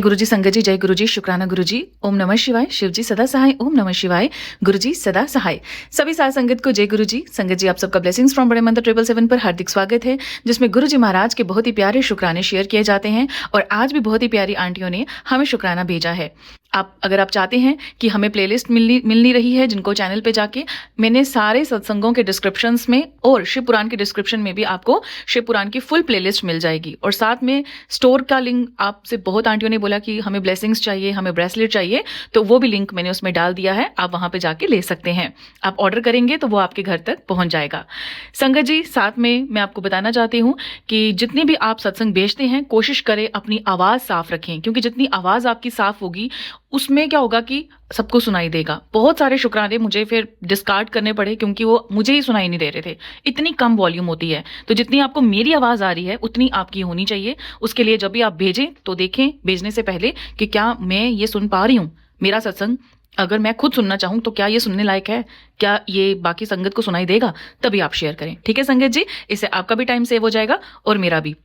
गुरुजी संगत जी, जय गुरुजी, शुक्राना गुरुजी, ओम नमः शिवाय, शिवजी सदा सहाय, ओम नमः शिवाय, गुरुजी सदा सहाय। सभी साथ संगत को जय गुरुजी। संगत जी, आप सबका ब्लेसिंग्स फ्रॉम बड़े मंत्र 777 पर हार्दिक स्वागत है, जिसमें गुरुजी महाराज के बहुत ही प्यारे शुक्राने शेयर किए जाते हैं। और आज भी बहुत ही प्यारी आंटियों ने हमें शुक्राना भेजा है। अगर आप चाहते हैं कि हमें प्लेलिस्ट मिलनी रही है, जिनको चैनल पे जाके मैंने सारे सत्संगों के डिस्क्रिप्शंस में और शिव पुराण के डिस्क्रिप्शन में भी आपको शिव पुराण की फुल प्लेलिस्ट मिल जाएगी। और साथ में स्टोर का लिंक, आपसे बहुत आंटियों ने बोला कि हमें ब्लेसिंग्स चाहिए, हमें ब्रेसलेट चाहिए, तो वो भी लिंक मैंने उसमें डाल दिया है, आप वहां पे जाके ले सकते हैं। आप ऑर्डर करेंगे तो वो आपके घर तक पहुंच जाएगा। संगत जी, साथ में मैं आपको बताना चाहती हूँ कि जितनी भी आप सत्संग भेजते हैं, कोशिश करें अपनी आवाज साफ रखें, क्योंकि जितनी आवाज आपकी साफ होगी उसमें क्या होगा कि सबको सुनाई देगा। बहुत सारे शुक्राने मुझे फिर डिस्कार्ड करने पड़े, क्योंकि वो मुझे ही सुनाई नहीं दे रहे थे, इतनी कम वॉल्यूम होती है। तो जितनी आपको मेरी आवाज आ रही है उतनी आपकी होनी चाहिए। उसके लिए जब भी आप भेजें तो देखें भेजने से पहले कि क्या मैं ये सुन पा रही हूँ, मेरा सत्संग अगर मैं खुद सुनना चाहूं तो क्या ये सुनने लायक है, क्या ये बाकी संगत को सुनाई देगा, तभी आप शेयर करें। ठीक है संगत जी, इससे आपका भी टाइम सेव हो जाएगा और मेरा भी।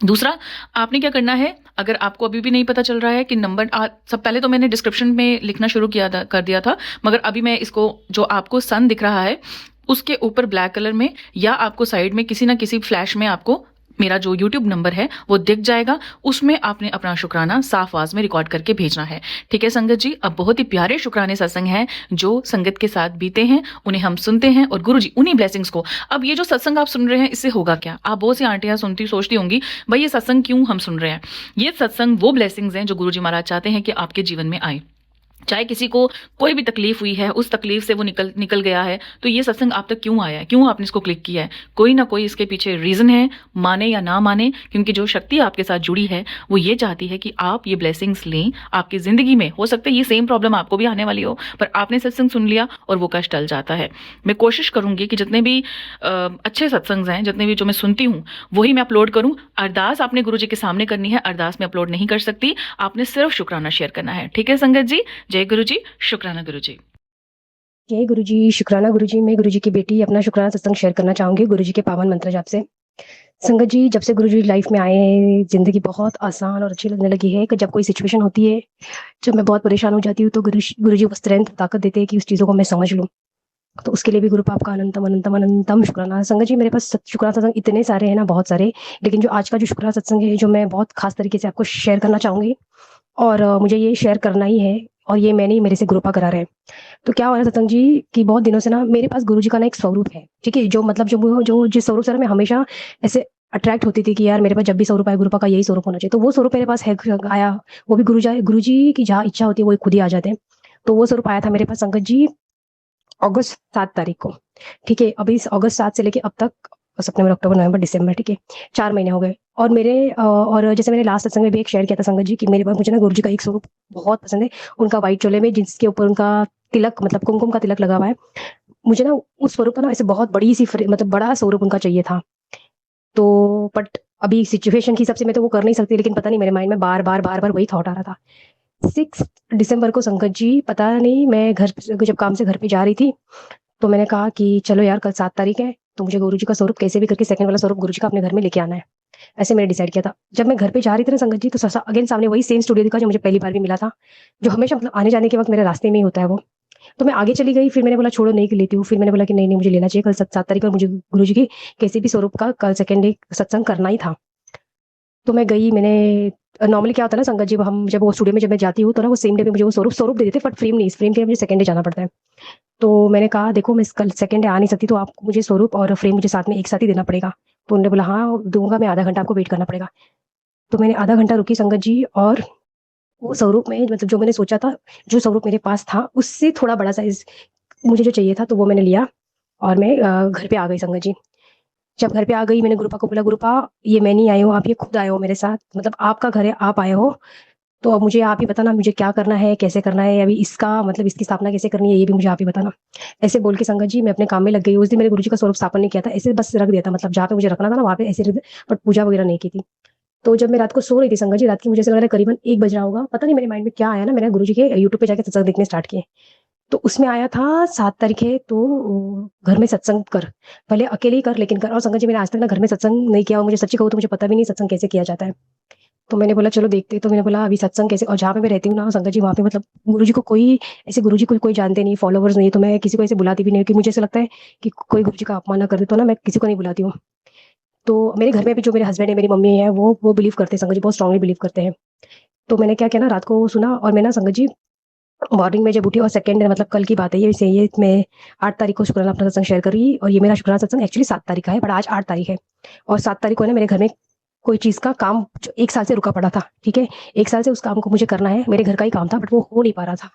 दूसरा, आपने क्या करना है, अगर आपको अभी भी नहीं पता चल रहा है कि नंबर सब पहले तो मैंने डिस्क्रिप्शन में लिखना शुरू कर दिया था, मगर अभी मैं इसको, जो आपको सन दिख रहा है उसके ऊपर ब्लैक कलर में या आपको साइड में किसी ना किसी फ्लैश में आपको मेरा जो YouTube नंबर है वो दिख जाएगा। उसमें आपने अपना शुक्राना साफ आवाज में रिकॉर्ड करके भेजना है। ठीक है संगत जी, अब बहुत ही प्यारे शुक्राने सत्संग हैं जो संगत के साथ बीते हैं, उन्हें हम सुनते हैं और गुरु जी उन्हीं ब्लेसिंग्स को। अब ये जो सत्संग आप सुन रहे हैं, इससे होगा क्या? आप बहुत सी आंटियां सुनती सोचती होंगी, भाई ये सत्संग क्यों हम सुन रहे हैं? ये सत्संग वो ब्लेसिंग्स हैं जो गुरु जी महाराज चाहते हैं कि आपके जीवन में आए। चाहे किसी को कोई भी तकलीफ हुई है, उस तकलीफ से वो निकल गया है, तो ये सत्संग आप तक क्यों आया है, क्यों आपने इसको क्लिक किया है? कोई ना कोई इसके पीछे रीजन है, माने या ना माने, क्योंकि जो शक्ति आपके साथ जुड़ी है वो ये चाहती है कि आप ये ब्लेसिंग्स लें आपकी जिंदगी में। हो सकता है ये सेम प्रॉब्लम आपको भी आने वाली हो, पर आपने सत्संग सुन लिया और वो कष्ट टल जाता है। मैं कोशिश करूंगी कि जितने भी अच्छे सत्संग हैं, जितने भी जो मैं सुनती हूँ वही मैं अपलोड करूँ। अरदास आपने गुरु जी के सामने करनी है, अरदास में अपलोड नहीं कर सकती, आपने सिर्फ शुक्राना शेयर करना है। ठीक है संगत जी, जय गुरु जी, शुक्राना गुरु जी। जय गुरु जी, शुक्राना गुरु जी। मैं गुरु जी की बेटी अपना शुक्राना सत्संग शेयर करना चाहूंगी गुरु जी के पावन मंत्र जाप से। संगत जी, जब से गुरु जी लाइफ में आए हैं, जिंदगी बहुत आसान और अच्छी लगने लगी है। कि जब कोई सिचुएशन होती है, जब मैं बहुत परेशान हो जाती हूँ, तो गुरु जी वो स्ट्रेंथ ताकत देते हैं कि उस चीजों को मैं समझ लूँ। तो उसके लिए भी गुरु पाप का अनंतम अनंतम अनंतम शुक्राना। संगत जी, मेरे पास शुक्राना सत्संग इतने सारे हैं ना, बहुत सारे, लेकिन जो आज का जो शुक्राना सत्संग है, जो मैं बहुत खास तरीके से आपको शेयर करना चाहूंगी, और मुझे ये शेयर करना ही है, और ये मैंने ही मेरे से गुरुपा करा रहे हैं। तो क्या हो रहा है सत्संग जी कि बहुत दिनों से ना मेरे पास गुरु जी का ना एक स्वरूप है, ठीक है, जो मतलब जो जिस स्वरूप से ना मैं हमेशा ऐसे अट्रैक्ट होती थी कि यार मेरे पास जब भी स्वरूप आए गुरुपा का यही स्वरूप होना चाहिए। तो वो स्वरूप मेरे पास है, आया। वो भी गुरु जी की जहाँ इच्छा होती है वो खुद ही आ जाते हैं। तो वो स्वरूप आया था मेरे पास संगत जी अगस्त 7 तारीख को। ठीक है, अभी इस अगस्त 7 से लेके अब तक सितंबर अक्टूबर नवंबर दिसंबर, ठीक है, 4 महीने हो गए। और और जैसे मैंने लास्ट सत्संग में भी एक शेयर किया था संगत जी कि मेरे पास, मुझे ना गुरु जी का एक स्वरूप बहुत पसंद है, उनका व्हाइट चोले में जिसके ऊपर उनका तिलक, मतलब कुमकुम का तिलक लगा हुआ है। मुझे ना उस स्वरूप का ना ऐसे बहुत बड़ी सी मतलब बड़ा स्वरूप उनका चाहिए था। तो बट अभी सिचुएशन के हिसाब से मैं तो वो कर नहीं सकती, लेकिन पता नहीं मेरे माइंड में बार बार बार बार वही थॉट आ रहा था। 6 दिसंबर को संगत जी, पता नहीं, मैं जब काम से घर पे जा रही थी, तो मैंने कहा कि चलो यार कल 7 तारीख है, तो मुझे गुरु जी का स्वरूप कैसे भी करके सेकंड वाला स्वरूप गुरु जी का अपने घर में लेके आना है। ऐसे मैंने डिसाइड किया था। जब मैं घर पे जा रही थी ना संगत जी, तो अगेन सामने वही सेम स्टूडियो दिखा जो मुझे पहली बार भी मिला था, जो हमेशा मतलब आने जाने के वक्त मेरे रास्ते में ही होता है वो। तो मैं आगे चली गई, फिर मैंने बोला छोड़ो नहीं लेती हूँ, फिर मैंने बोला कि नहीं नहीं मुझे लेना चाहिए, कल 7 तारीख पर मुझे गुरु जी की कैसे भी स्वरूप का कल सेकंड डे सत्संग करना ही था। तो मैं गई, मैंने नॉर्मली क्या होता है ना संगत जी, हम जब वो स्टूडियो में जब मैं जाती हूँ तो ना वो सेम डे पे मुझे वो स्वरूप दे देते, बट फ्रेम नहीं, इस फ्रेम के लिए मुझे सेकंड डे जाना पड़ता है। तो मैंने कहा देखो मैं कल सेकंड डे आ नहीं सकती, तो आपको मुझे स्वरूप और फ्रेम मुझे साथ में एक साथ ही देना पड़ेगा। तो उन्होंने बोला हाँ दूंगा मैं, आधा घंटा आपको वेट करना पड़ेगा। तो मैंने आधा घंटा रुकी संगत जी, और वो स्वरूप में मतलब जो मैंने सोचा था, जो स्वरूप मेरे पास था उससे थोड़ा बड़ा साइज मुझे जो चाहिए था, तो वो मैंने लिया और मैं घर पे आ गई संगत जी। जब घर पे आ गई, मैंने गुरुपा को बोला गुरुपा ये मैं नहीं आई हूँ, आप ये खुद आए हो मेरे साथ, मतलब आपका घर है, आप आए हो, तो अब मुझे आप ही बताना मुझे क्या करना है, कैसे करना है, अभी इसका मतलब इसकी स्थापना कैसे करनी है, ये भी मुझे आप ही बताना। ऐसे बोल के संगत जी मैं अपने काम में लग गई। उस दिन मेरे गुरु जी का स्वरूप स्थापन नहीं किया था, ऐसे बस रख दिया था, मतलब जहाँ पे मुझे रखना था ना वहाँ पे ऐसे रख दिया, बट पूजा वगैरह नहीं की थी। तो जब मैं रात को सो रही थी संगत जी, रात की मुझे ऐसा लग रहा है करीबन 1 बज रहा होगा, पता नहीं मेरे माइंड में क्या आया ना, मैंने गुरु जी के यूट्यूब पे जाके सत्संग देखने स्टार्ट किए। तो उसमें आया था 7 तारीख है तो घर में सत्संग कर, भले अकेले ही कर लेकिन कर। और संगत जी मैंने आज तक ना घर में सत्संग नहीं किया, और मुझे सच्ची कहूँ तो मुझे पता भी नहीं सत्संग कैसे किया जाता है। तो मैंने बोला चलो देखते हैं। तो मैंने बोला अभी सत्संग कैसे, और जहाँ पे मैं रहती हूँ ना संगत जी, वहाँ पे मतलब गुरुजी को कोई ऐसे, गुरुजी को कोई जानते नहीं, फॉलोवर्स नहीं, तो मैं किसी को ऐसे बुलाती भी नहीं, कि मुझे ऐसा लगता है कि कोई गुरुजी का अपमान ना कर दे, तो ना मैं किसी को नहीं बुलाती हूँ। तो मेरे घर में भी जो मेरे हस्बैंड है, मेरी मम्मी है, वो बिलीव करते हैं, संगत जी बहुत स्ट्रांगली बिलीव करते हैं। तो मैंने क्या किया ना, रात को सुना, और मैं ना संगत जी मॉर्निंग में जब उठी, और सेकंड मतलब कल की बात है ये मैं 8 तारीख को शुक्राना अपना सत्संग शेयर कर रही, और ये मेरा शुक्राना सत्संग एक्चुअली 7 तारीख का है, बट आज 8 तारीख है। और 7 तारीख को है ना मेरे घर में कोई चीज़ का काम जो 1 साल से रुका पड़ा था, ठीक है? 1 साल से उस काम को मुझे करना है, मेरे घर का ही काम था, बट वो हो नहीं पा रहा था।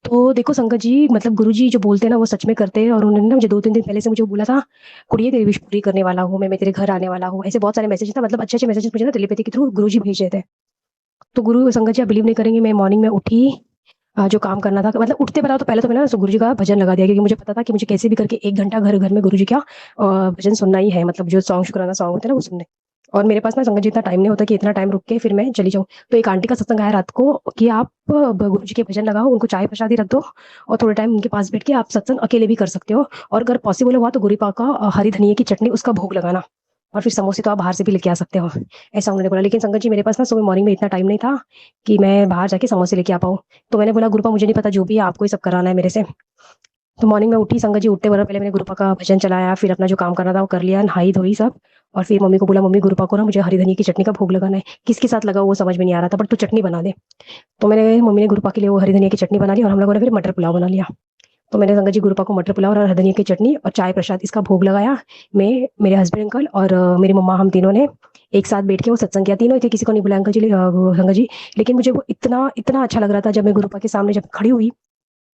तो देखो संगत जी, मतलब गुरुजी जो बोलते हैं ना वो सच में करते हैं, और उन्होंने ना मुझे 2-3 दिन पहले से मुझे बोला था, "कुड़िए तेरी विश पूरी करने वाला हूँ मैं तेरे घर आने वाला हूँ।" ऐसे बहुत सारे मैसेजेस था, मतलब अच्छे-अच्छे मैसेजेस मुझे ना टेलीपैथी के थ्रू गुरुजी भेज रहे थे। तो गुरु संगत जी आप बिलीव नहीं करेंगे, मैं मॉर्निंग में उठी, जो काम करना था, मतलब उठते बताओ तो पहले तो मैंने ना गुरुजी का भजन लगा दिया, क्योंकि मुझे पता था कि मुझे कैसे भी करके 1 घंटा घर-घर में गुरुजी का भजन सुनना ही है, मतलब जो सॉन्ग शुकराना सॉन्ग होते हैं ना वो सुनने। और मेरे पास ना संगत जी इतना टाइम नहीं होता कि इतना टाइम रुक के फिर मैं चली जाऊँ। तो एक आंटी का सत्संग आया रात को कि आप गुरुजी के भजन लगाओ, उनको चाय प्रसादी रख दो, और थोड़े टाइम उनके पास बैठ के आप सत्संग अकेले भी कर सकते हो, और अगर पॉसिबल हुआ तो गुरु पा का हरी धनिये की चटनी उसका भोग लगाना, और फिर समोसे तो आप बाहर से भी लेके आ सकते हो। ऐसा उन्होंने बोला। लेकिन संगत जी मेरे पास ना सुबह मॉर्निंग में इतना टाइम नहीं था कि मैं बाहर जाके समोसे लेके आ पाऊँ। तो मैंने बोला गुरुपा मुझे नहीं पता, जो भी है आपको ही सब कराना है मेरे से। तो मॉर्निंग में उठी, संगत जी उठते बराबर पहले मैंने गुरुपा का भजन चलाया, फिर अपना जो काम करना था वो कर लिया, नहाई-धोई सब, और फिर मम्मी को बोला, "मम्मी गुरुपा को ना मुझे हरी धनिये की चटनी का भोग लगाना है।" किसके साथ लगाऊँ वो समझ में नहीं आ रहा था, बट तू चटनी बना दे। तो मम्मी ने गुरुपा के लिए वो हरी धनिया की चटनी बना ली, और हम लोगों ने फिर मटर पुलाव बना लिया। तो मैंने संगत जी गुरुपा को मटर पुलाव और हरी धनिया की चटनी और चाय प्रसाद इसका भोग लगाया। मैं, मेरे हस्बैंड अंकल और मेरी मम्मा, हम तीनों ने एक साथ बैठ के वो सत्संग किया। तीनों ही थे, किसी को नहीं बुलाया अंकल जी, वो संगत जी। लेकिन मुझे वो इतना इतना अच्छा लग रहा था, जब मैं गुरुपा के सामने जब खड़ी हुई,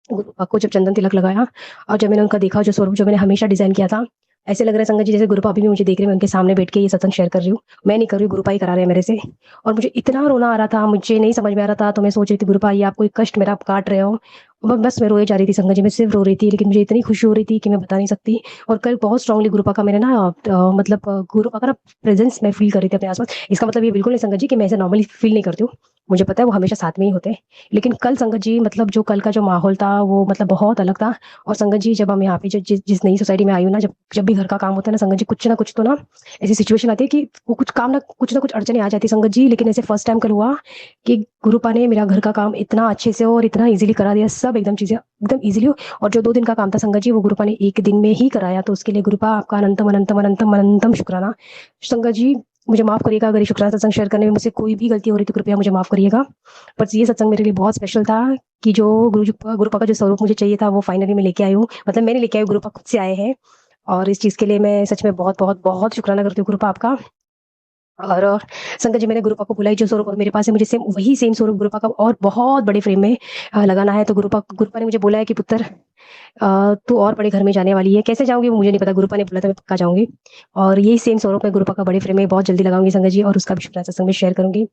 गुरुपा को जब चंदन तिलक लगाया, और जब मैंने उनका देखा जो स्वरूप जो मैंने हमेशा डिज़ाइन किया था, ऐसे लग रहा है संगत जी जैसे गुरुपा अभी भी मुझे देख रहे हैं, मैं उनके सामने बैठ के ये सत्संग शेयर कर रही हूँ। मैं नहीं कर रही हूँ, गुरुपा ही करा रहे हैं मेरे से। और मुझे इतना रोना आ रहा था, मुझे नहीं समझ में आ रहा था, तो मैं सोच रही थी गुरुपा ये आप कोई कष्ट मेरा आप काट रहे हो। बस मैं रोए जा रही थी संगत जी, मैं सिर्फ रो रही थी, लेकिन मुझे इतनी खुशी हो रही थी कि मैं बता नहीं सकती। और कल बहुत स्ट्रांगली गुरुपा का मैंने ना मतलब गुरुपा का ना प्रेजेंस मैं फील कर रही थी अपने आसपास। इसका मतलब ये बिल्कुल नहीं संगत जी कि मैं ऐसे नॉर्मली फील नहीं करती हूँ, मुझे पता है वो हमेशा साथ में ही होते हैं। लेकिन कल संगत जी मतलब जो कल का जो माहौल था वो मतलब बहुत अलग था। और संगत जी जब हम यहाँ पे जिस नई सोसाइटी में आई हूँ ना, जब जब भी घर का काम होता है ना संगत जी, कुछ ना कुछ तो ना ऐसी सिचुएशन आती है कि वो कुछ ना कुछ अड़चने आ जाती है संगत जी। लेकिन ऐसे फर्स्ट टाइम कल हुआ कि गुरुपा ने मेरा घर का काम इतना अच्छे से और इतना ईज़िली करा दिया, सब एकदम चीज़ें एकदम ईज़िली। और जो 2 दिन का काम था संगत जी, वो गुरुपा ने 1 दिन में ही कराया, तो उसके लिए गुरुपा आपका अनंतम, अनंतम, अनंतम, अनंतम शुक्राना। संगत जी मुझे माफ़ करिएगा अगर ये शुक्राना सत्संग शेयर करने में मुझसे कोई भी गलती हो रही तो कृपया मुझे माफ़ करिएगा। बस ये सत्संग मेरे लिए बहुत स्पेशल था कि जो गुरुपा का जो स्वरूप मुझे चाहिए था वो फाइनली मैं लेके आई हूँ। मतलब मैं नहीं लेके आई हूँ, गुरुपा खुद से आए हैं, और इस चीज़ के लिए मैं सच में बहुत, बहुत, बहुत शुक्राना करती हूँ गुरुपा आपका। और संगत जी मैंने गुरुपा को बोला ही जो स्वरूप मेरे पास है, मुझे वही सेम स्वरूप गुरुपा का और बहुत बड़े फ्रेम में लगाना है। तो गुरुपा ने मुझे बोला है कि पुत्र तू और बड़े घर में जाने वाली है। कैसे जाऊँगी वो मुझे नहीं पता, गुरुपा ने बोला था मैं पक्का जाऊँगी। और यही सेम स्वरूप मैं गुरुपा का बड़े फ्रेम में बहुत जल्दी लगाऊँगी संगत जी, और उसका भी शुक्राना सत्संग में शेयर करूँगी।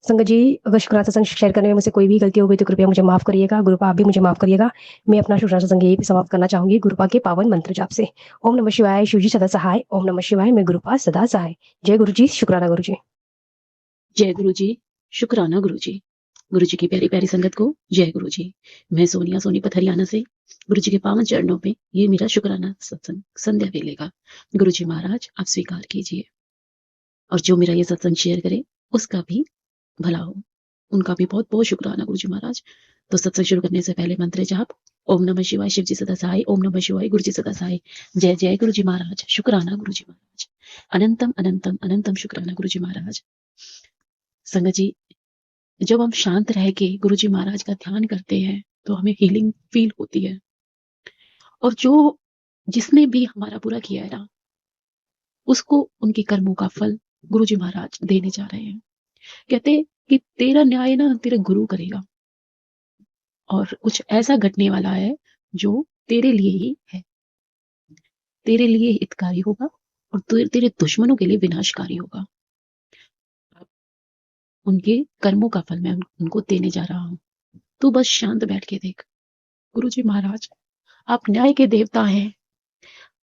संगत जी अगर शुक्राना सत्संग शेयर करने में मुझसे कोई भी गलती हो गई तो कृपया मुझे माफ़ करिएगा। गुरुपा आप भी मुझे माफ़ करिएगा। मैं अपना शुक्राना सत्संग यहीं पे समाप्त करना चाहूँगी गुरुपा के पावन मंत्र जाप से। ओम नमः शिवाय, शिव जी सदा सहाय। ओम नमः शिवाय, मैं गुरुपा सदा सहाय। जय गुरु जी, शुक्राना गुरु जी। जय गुरु जी, शुक्राना गुरु जी। गुरु जी की प्यारी प्यारी संगत को जय गुरु जी। मैं सोनिया सोनीपत हरियाणा से गुरु जी के पावन चरणों पे ये मेरा शुक्राना सत्संग संध्या वेले का गुरु जी महाराज आप स्वीकार कीजिए, और जो मेरा ये सत्संग शेयर करे उसका भी भला हो, उनका भी बहुत बहुत शुक्राना गुरु जी महाराज। तो सत्संग शुरू करने से पहले मंत्र जाप। ओम नमः शिवाय, शिव जी सदा सहाय। ओम नमः शिवाय, गुरु जी सदा सहाय। जय जय गुरु जी महाराज, शुक्राना गुरु जी महाराज। अनंतम अनंतम अनंतम शुक्राना गुरु जी महाराज। संगत जी जब हम शांत रह के गुरु जी महाराज का ध्यान करते हैं तो हमें हीलिंग फील होती है, और जो जिसने भी हमारा बुरा किया है ना, उसको उनके कर्मों का फल गुरु जी महाराज देने जा रहे हैं। कहते कि तेरा न्याय ना तेरा गुरु करेगा, और कुछ ऐसा घटने वाला है जो तेरे लिए ही है, तेरे लिए हितकारी होगा और तेरे दुश्मनों के लिए विनाशकारी होगा। उनके कर्मों का फल मैं उनको देने जा रहा हूं। तू बस शांत बैठ के देख। गुरु जी महाराज आप न्याय के देवता हैं,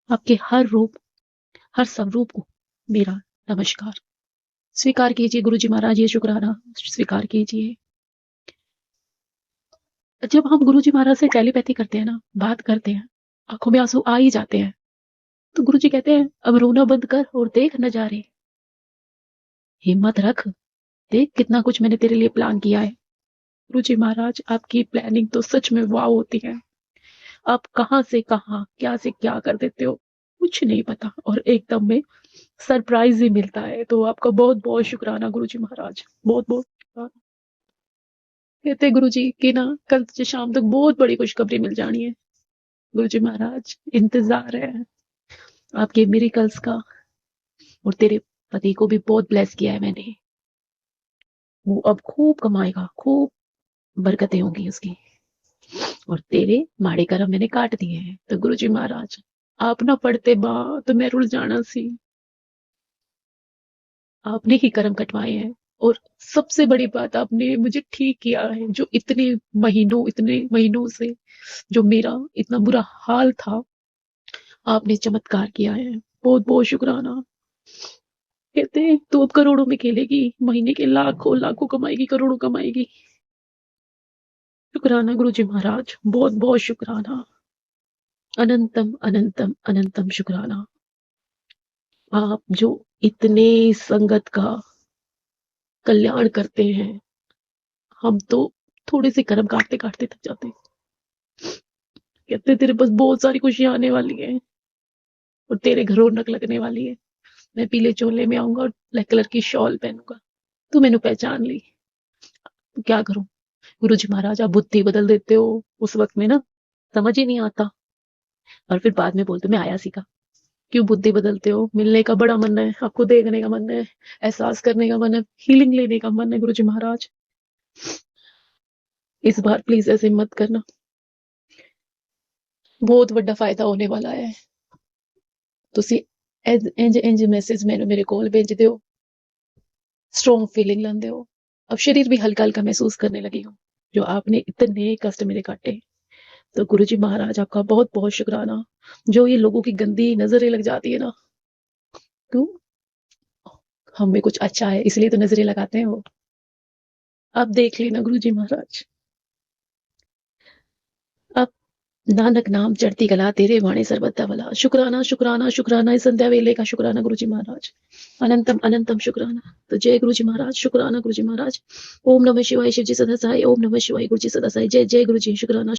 आपके हर रूप हर स्वरूप को मेरा नमस्कार। स्वीकार कीजिए गुरु जी महाराज, ये शुक्राना स्वीकार कीजिए। जब हम गुरु जी महाराज से टेलीपैथी करते हैं ना, बात करते हैं, आंखों में आंसू आ ही जाते हैं, तो गुरु जी कहते हैं अब रोना बंद कर और देख नजारे, हिम्मत रख, देख कितना कुछ मैंने तेरे लिए प्लान किया है। गुरुजी महाराज, आपकी प्लानिंग तो सच में वाव होती है। आप कहाँ से कहाँ, क्या से क्या कर देते हो, कुछ नहीं पता, और एकदम में सरप्राइज ही मिलता है। तो आपका बहुत बहुत शुक्राना गुरुजी महाराज, बहुत बहुत शुक्राना। कहते गुरुजी कि ना कल से शाम तक बहुत बड़ी खुशखबरी मिल जानी है। गुरुजी महाराज, इंतजार है आपके मिरेकल्स का। और तेरे पति को भी बहुत ब्लेस किया है मैंने। वो अब खूब कमाएगा, खूब बरकतें होंगी उसकी। और तेरे माड़े कर्म मैंने काट दिए हैं। तो गुरुजी महाराज, आप ना पढ़ते बा तो मैं रुल जाना सी। आपने ही कर्म कटवाए हैं। और सबसे बड़ी बात, आपने मुझे ठीक किया है। जो इतने महीनों से जो मेरा इतना बुरा हाल था, आपने चमत्कार किया है। बहुत बहुत शुक्राना। कहते हैं तू अब करोड़ों में खेलेगी, महीने के लाखों लाखों कमाएगी, करोड़ों कमाएगी। शुक्राना गुरुजी महाराज, बहुत बहुत शुक्राना। अनंतम अनंतम अनंतम शुक्राना। आप जो इतने संगत का कल्याण करते हैं, हम तो थोड़े से कर्म काटते काटते थक जाते हैं। कहते हैं, तेरे पास बहुत सारी खुशियां आने वाली हैं और तेरे घर रौनक लगने वाली है। मैं पीले चोले में आऊंगा और ब्लैक कलर की शॉल पहनूंगा। तू मैंने पहचान ली। तो क्या करूं गुरुजी महाराज, आप बुद्धि बदल देते हो उस वक्त में ना, समझ ही नहीं आता। और फिर बाद में बोलते मैं आया सीखा। क्यों बुद्धि बदलते हो? मिलने का बड़ा मन है, आपको देखने का मन है, एहसास करने का मन है, हीलिंग लेने का मन है। गुरुजी महाराज, इस बार प्लीज ऐसे मत करना, बहुत बड़ा फायदा होने वाला है। ਤੁਸੀਂ इंज मैसेज मैंने मेरे कोल भेज दो। स्ट्रॉन्ग फीलिंग लाते हो। अब शरीर भी हल्का हल्का महसूस करने लगी हूँ। जो आपने इतने कष्ट मेरे काटे, तो गुरुजी महाराज आपका बहुत बहुत शुक्राना। जो ये लोगों की गंदी नजरें लग जाती है ना, क्यों, हम में कुछ अच्छा है इसलिए तो नजरें लगाते हैं वो। आप देख लेना गुरुजी महाराज। आप नानक नाम चढ़ती कला तेरे वाणी सर्वदा भला। शुक्राना शुक्राना शुक्राना, इस संध्या वेले का शुक्राना गुरुजी महाराज। अनंतम अनंतम शुक्राना। तो जय गुरुजी महाराज, शुक्राना गुरुजी महाराज। ओम नमः शिवाय, शिवजी सदा सहाय। ओम नमः शिवाय, गुरुजी सदा सहाय। जय जय गुरुजी, शुक्राना।